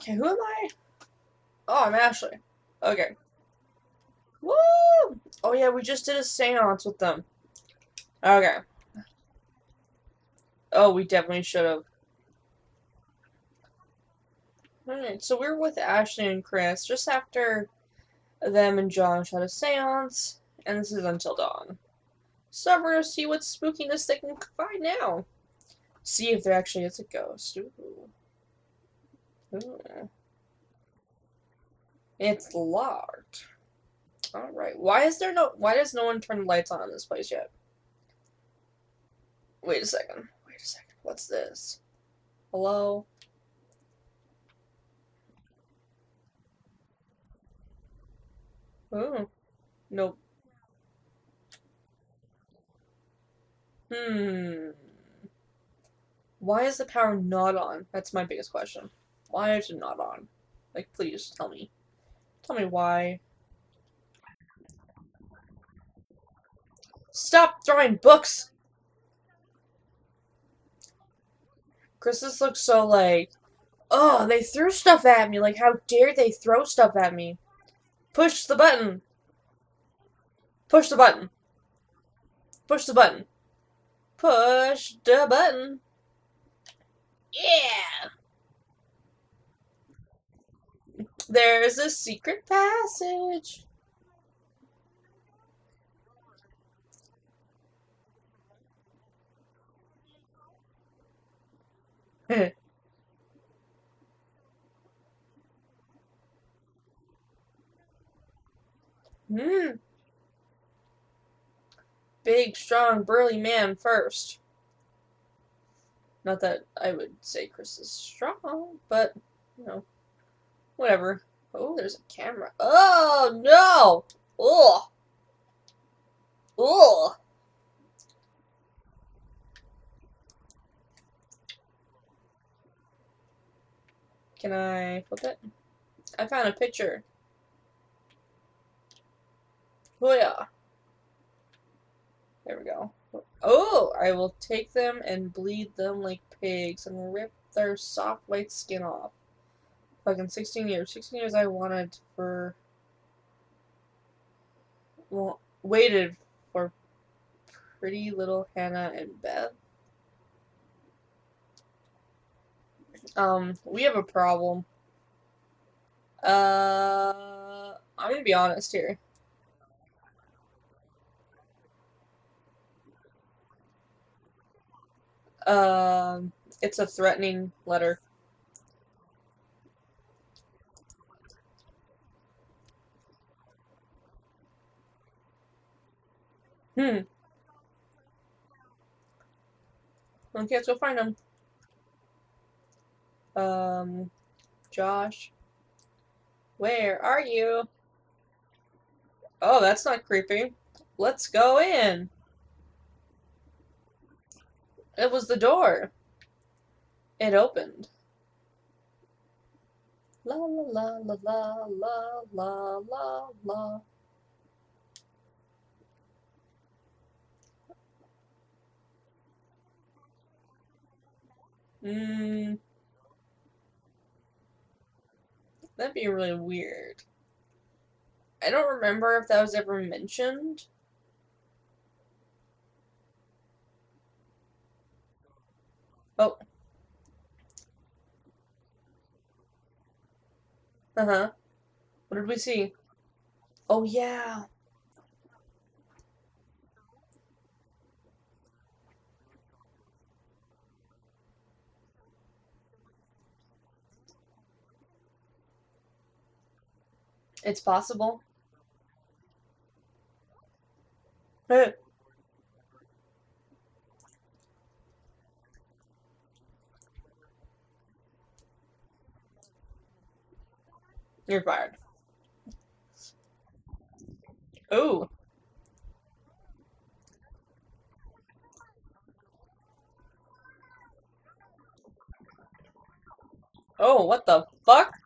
Okay, who am I? Oh, I'm Ashley. Okay. Woo! Oh yeah, we just did a séance with them. Okay. Oh, we definitely should have. Alright, so we're with Ashley and Chris just after them and Josh had a séance, and this is until dawn. So we're gonna see what spookiness they can find now. See if there actually is a ghost. Ooh. Ooh. It's locked. Alright. Why does no one turn the lights on in this place yet? Wait a second. Wait a second. What's this? Hello? Oh. Nope. Hmm. Why is the power not on? That's my biggest question. Why is it not on? Like, please tell me. Tell me why. Stop throwing books! Chris's looks so like, oh, they threw stuff at me. Like, how dare they throw stuff at me? Push the button. Push the button. Push the button. Push the button. Yeah! There's a secret passage. Hmm. Big, strong, burly man first. Not that I would say Chris is strong, but, you know, whatever. Oh, there's a camera. Oh, no! Ugh! Ugh! Can I flip it? I found a picture. Oh, yeah. There we go. Oh, I will take them and bleed them like pigs and rip their soft white skin off. Fucking 16 years. 16 years I wanted for... Well, waited for pretty little Hannah and Beth. We have a problem. I'm gonna be honest here. It's a threatening letter. Hmm. Okay, let's go find him. Um, Josh, where are you? Oh, that's not creepy. Let's go in. It was the door. It opened. La la la la la la la la la. Hmm. That'd be really weird. I don't remember if that was ever mentioned. Oh, uh-huh. What did we see? Oh, yeah. It's possible. You're fired. Oh. Oh, what the fuck?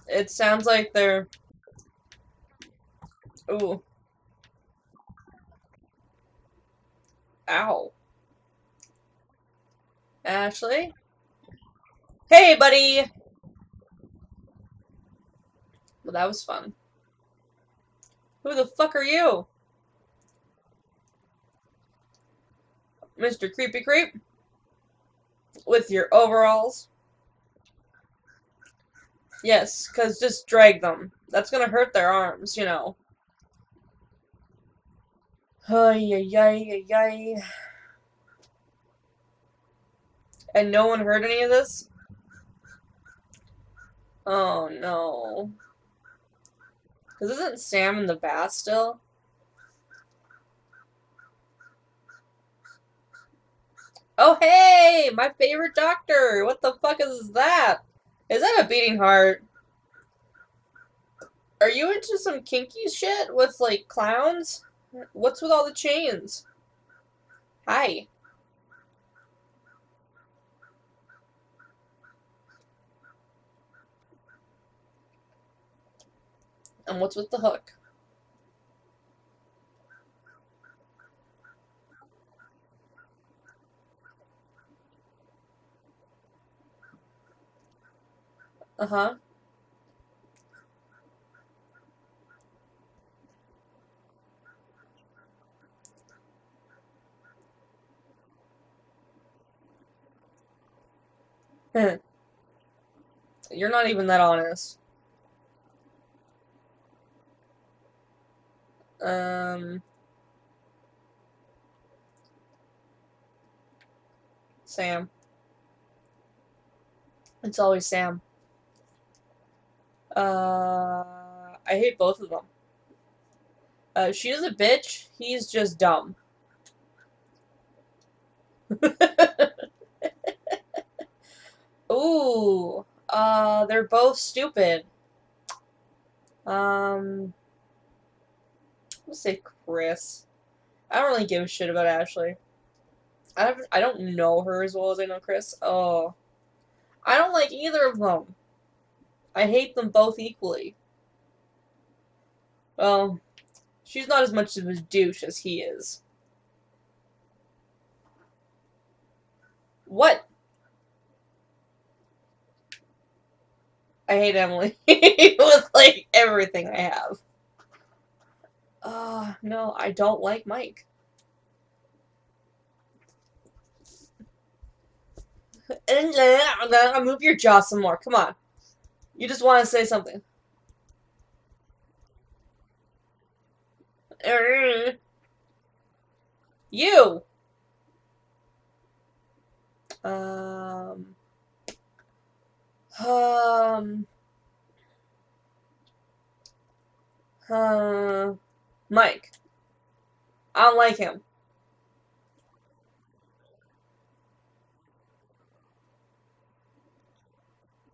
It sounds like they're... Ooh. Ow. Ashley? Hey, buddy! Well, that was fun. Who the fuck are you? Mr. Creepy Creep? With your overalls? Yes, because just drag them. That's gonna hurt their arms, you know. Ay, ay, ay, ay, ay. And no one heard any of this? Oh no. Because isn't Sam in the bath still? Oh hey! My favorite doctor! What the fuck is that? Is that a beating heart? Are you into some kinky shit with, like, clowns? What's with all the chains? Hi. And what's with the hook? Uh-huh. You're not even that honest. Um, Sam. It's always Sam. I hate both of them. She's a bitch. He's just dumb. Ooh. They're both stupid. Um, let's say Chris. I don't really give a shit about Ashley. I don't know her as well as I know Chris. Oh. I don't like either of them. I hate them both equally. Well, she's not as much of a douche as he is. What? I hate Emily with, like, everything I have. No, I don't like Mike. I'll move your jaw some more. Come on. You just want to say something. You! Um. Um. Uh. Mike. I don't like him.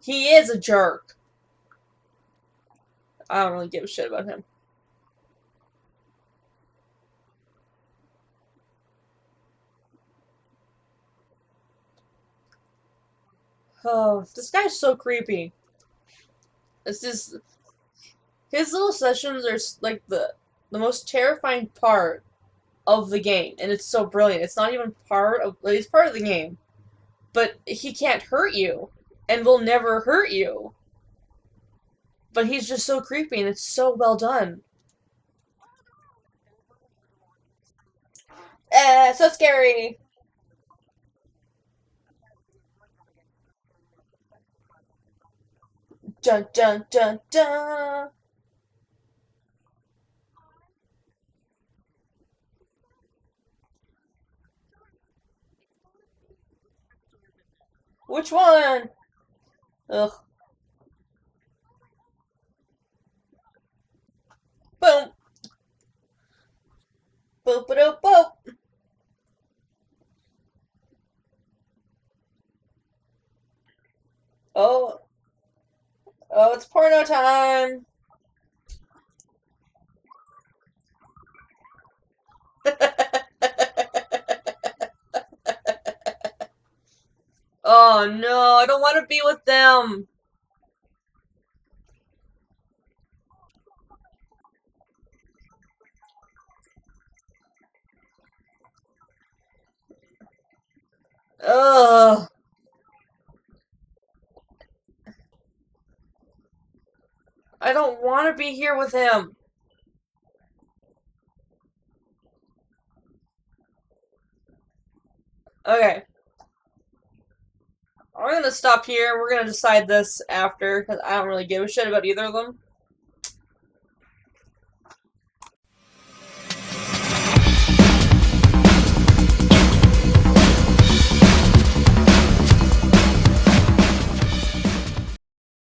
He is a jerk. I don't really give a shit about him. Oh, this guy's so creepy. It's just his little sessions are like the most terrifying part of the game, and it's so brilliant. It's not even part of like, it's part of the game, but he can't hurt you, and will never hurt you. But he's just so creepy, and it's so well done. So scary. Dun dun dun dun. Which one? Ugh. Boom. Boop boop boop. Oh, oh, it's porno time. Oh no, I don't want to be with them. Ugh. I don't want to be here with him. Okay. I'm gonna stop here. We're gonna decide this after, because I don't really give a shit about either of them.